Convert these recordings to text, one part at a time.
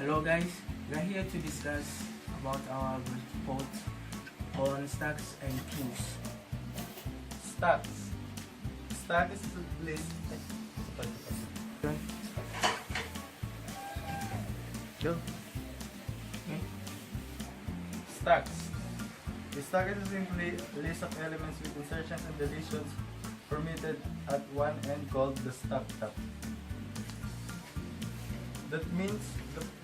Hello guys, we are here to discuss about our report on stacks and queues. Stacks. Stack is the list. Go. Stacks. The stack is simply a list of elements with insertions and deletions permitted at one end called the stack top. That means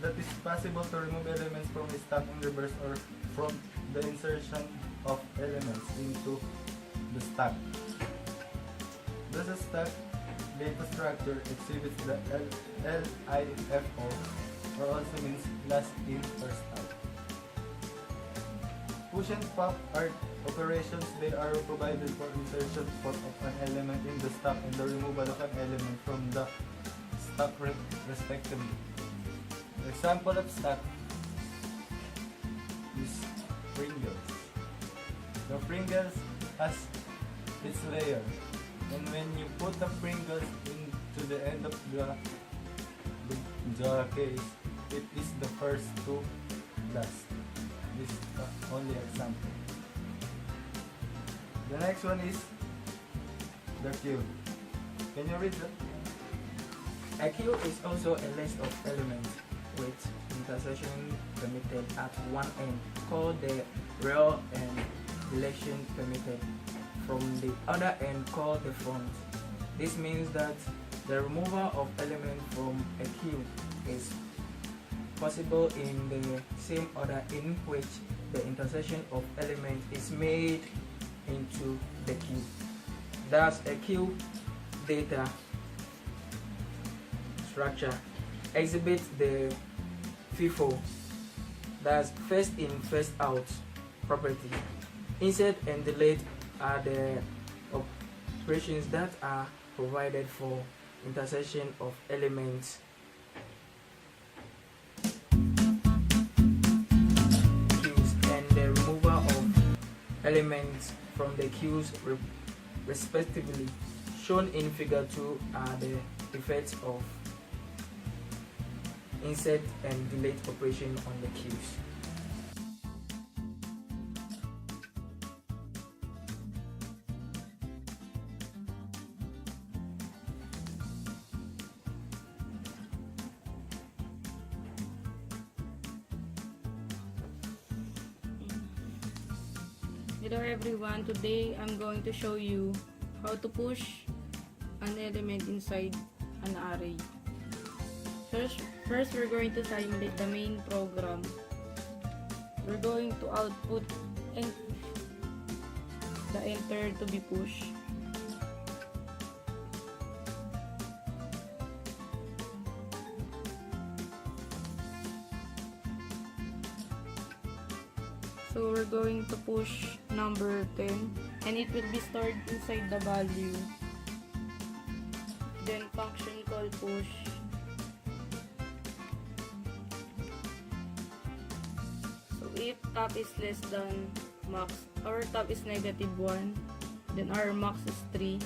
that it's possible to remove elements from a stack in reverse or from the insertion of elements into the stack. Thus a stack data structure exhibits the LIFO, or also means last in first out. Push and pop are operations. They are provided for insertion of an element in the stack and the removal of an element from the stack respectively. Example of stack is Pringles. The Pringles has its layer, and when you put the Pringles into the end of the case, it is the first to last. This is the only example. The next one is the queue. Can you read that? A queue is also a list of elements with intersection permitted at one end, called the rear, and deletion permitted from the other end, called the front. This means that the removal of element from a queue is possible in the same order in which the intersection of element is made into the queue. Thus, a queue data structure exhibits the FIFO, that's first in first out property. Insert and delete are the operations that are provided for intersection of elements. Queues and the removal of elements from the queues respectively. Shown in figure 2 are the effects of insert and delete operation on the queues. Hello everyone, today I'm going to show you how to push an element inside an array. First we're going to simulate the main program. We're going to output the enter to be pushed. So we're going to push number 10 and it will be stored inside the value. Then function call push. So if top is less than max, our top is negative 1, then our max is 3.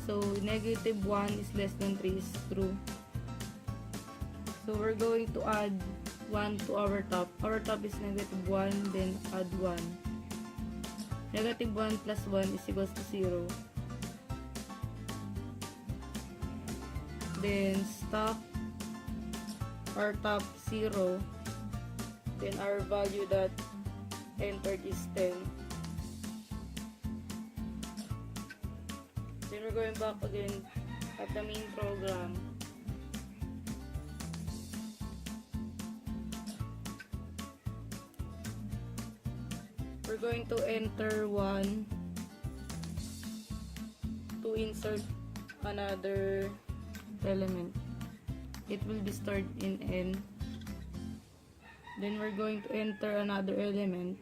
So negative 1 is less than 3 is true. So we're going to add 1 to our top. Our top is negative 1, then add 1. Negative 1 plus 1 is equals to 0. Then stop our top 0. Then our value that entered is 10. Then we're going back again at the main program. We're going to enter 1 to insert another element. It will be stored in N. Then we're going to enter another element.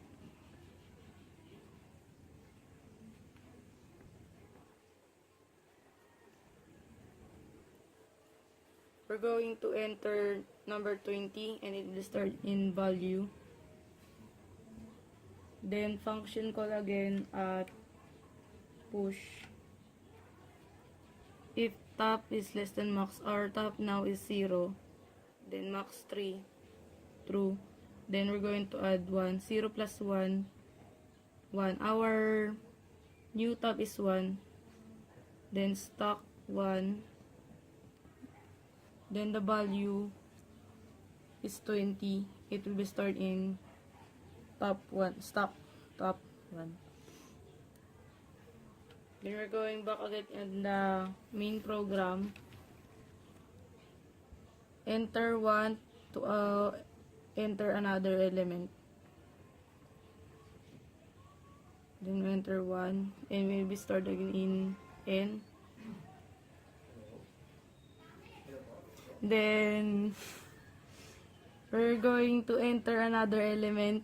We're going to enter number 20 and it will start in value. Then function call again at push. If top is less than max, our top now is 0. then max 3, true. Then we're going to add 1, 0 plus 1, 1. Our new top is 1, then stock 1, then the value is 20. It will be stored in top 1, stock top 1. Then we're going back again in the main program. Enter 1 to enter another element. Then we enter 1 and will be stored again in N. Then we're going to enter another element.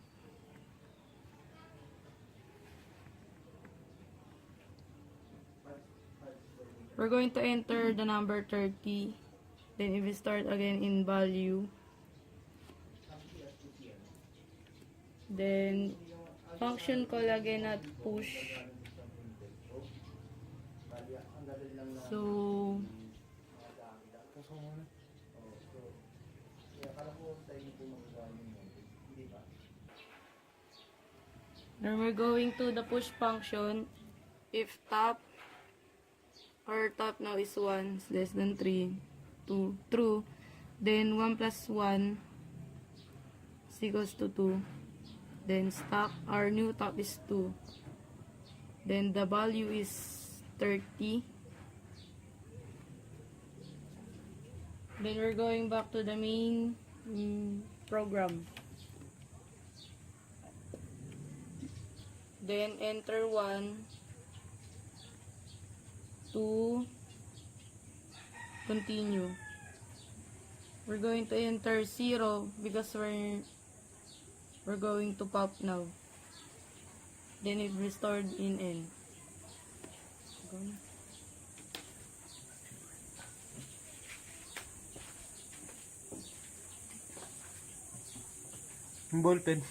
We're going to enter the number 30. Then if we start again in value, then function call again at push. So then we're going to the push function. If top, our top now is 1 is less than 3, 2, true, then 1 plus 1 is equals to 2, then stock, our new top is 2, then the value is 30, then we're going back to the main program, then enter 1 to continue. We're going to enter 0 because we're going to pop now. Then it restored in N. Ballpen.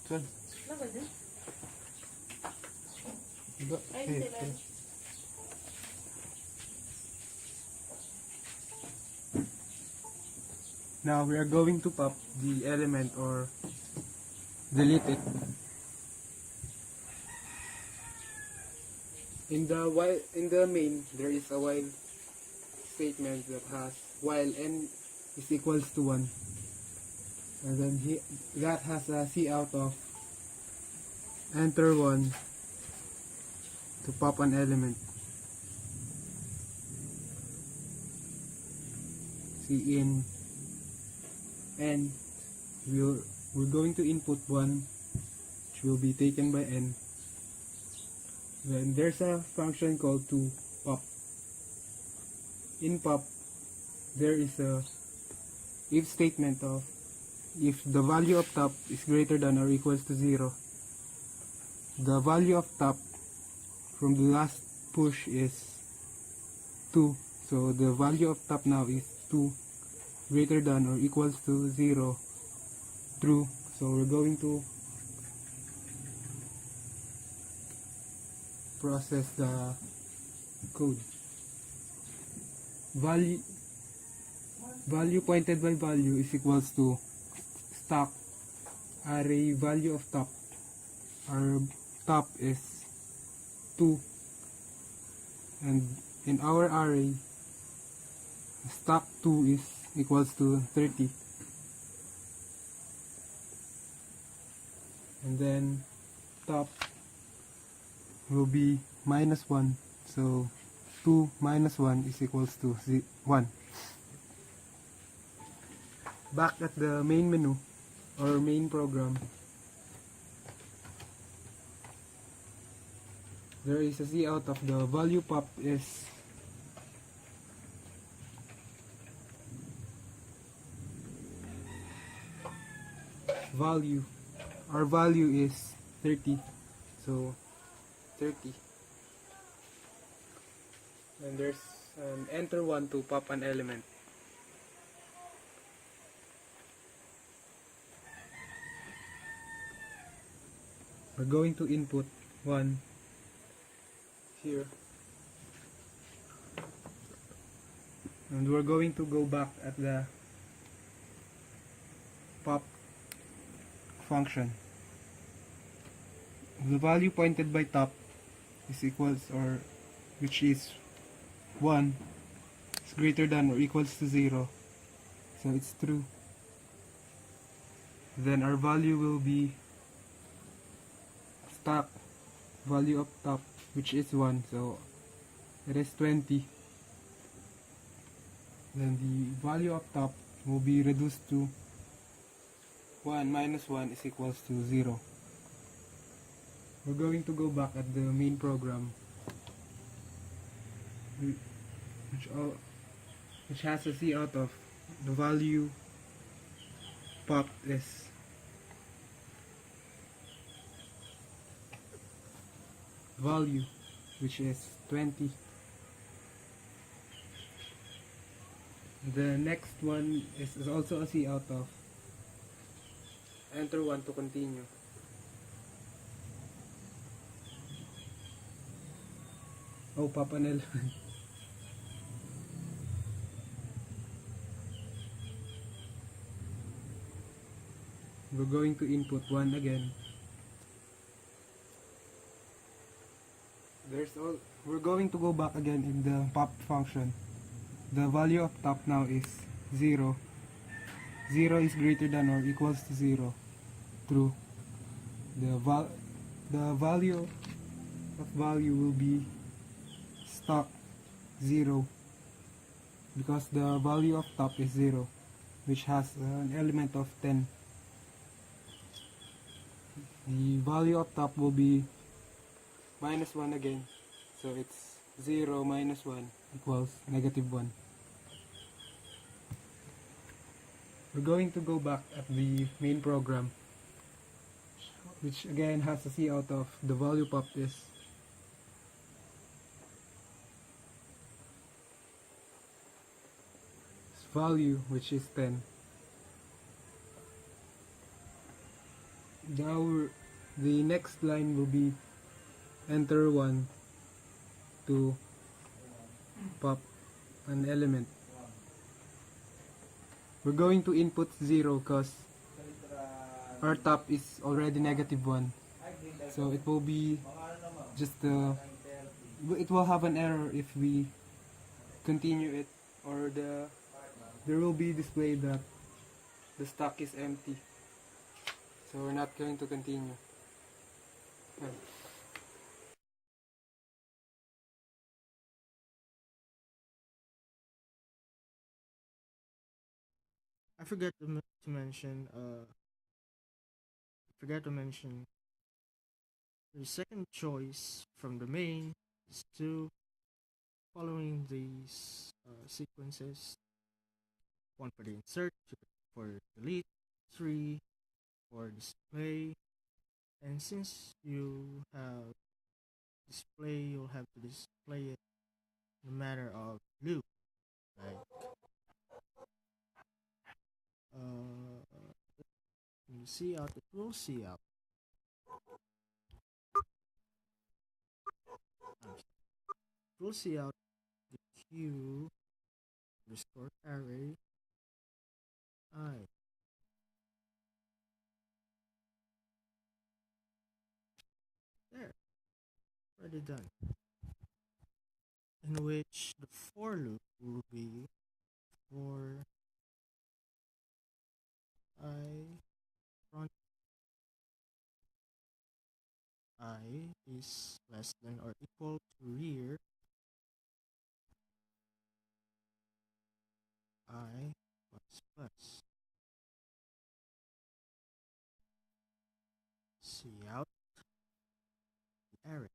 Saan? Diba? Now we are going to pop the element or delete it. In the main, there is a while statement that has while n is equals to 1, and then that has a C out of enter 1 to pop an element. See in n, we're going to input 1, which will be taken by n. Then there's a function called to pop. In pop, there is a if statement of if the value of top is greater than or equals to 0. The value of top from the last push is 2, so the value of top now is 2, greater than or equals to 0, true. So we're going to process the code. Value pointed by value is equals to stock array value of top. Our top is 2, and in our array stock 2 is equals to 30, and then top will be minus 1, so 2 minus 1 is equals to 1. Back at the main menu or main program, there is a C out of the value pop is value. Our value is 30, so 30, and there's an enter 1 to pop an element. We're going to input 1 here, And we're going to go back at the pop function. The value pointed by top is equals, or which is 1, is greater than or equals to 0, so it's true. Then our value will be stock value of top, which is 1, so it is 20. Then the value of top will be reduced to 1 minus 1 is equals to 0. We're going to go back at the main program, which has a C out of the value popped is value, which is 20. The next one is also a C out of enter 1 to continue. Oh, Papa Nel. We're going to input 1 again. We're going to go back again in the pop function. The value of top now is 0. 0 is greater than or equals to 0. True. The value of value will be stock 0, because the value of top is 0, which has an element of 10. The value of top will be minus 1 again, so it's 0 minus 1 equals negative 1. We're going to go back at the main program, which again has a C out of the value popped is value, which is 10. Now the next line will be enter 1 to pop an element. We're going to input 0 because our top is already negative 1, so it will be just it will have an error if we continue it, or there will be displayed that the stock is empty, so we're not going to continue. I forgot to mention. Forgot to mention. The second choice from the main is to following these sequences. 1 for the insert, 2 for delete, 3 for display, and since you have display, you'll have to display it in a matter of loop, like you see out, it will see out. We'll see out the Q underscore array I. There, already done. In which the for loop will be for I front I is less than or equal to rear I plus plus. See out the array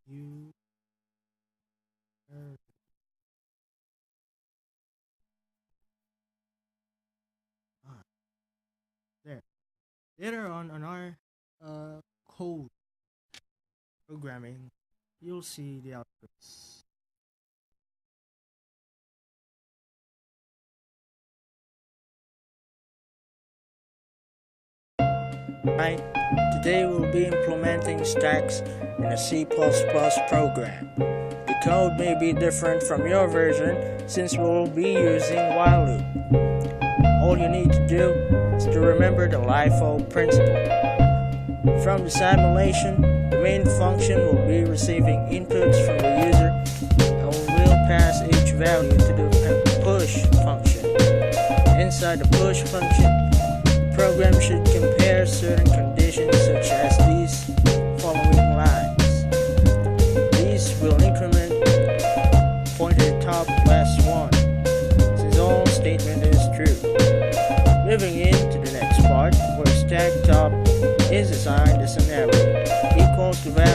Q array. There. Later on our code programming, you'll see the outputs. Hi, today we'll be implementing stacks in a C++ program. The code may be different from your version since we'll be using while loop. All you need to do is to remember the LIFO principle. From the simulation, the main function will be receiving inputs from the user and will pass each value to the push function. Inside the push function, the program should compare certain conditions such as these following lines. These will increment pointer top less 1 since all statement is true. Moving into the next part where stack top is assigned as an arrow equals to value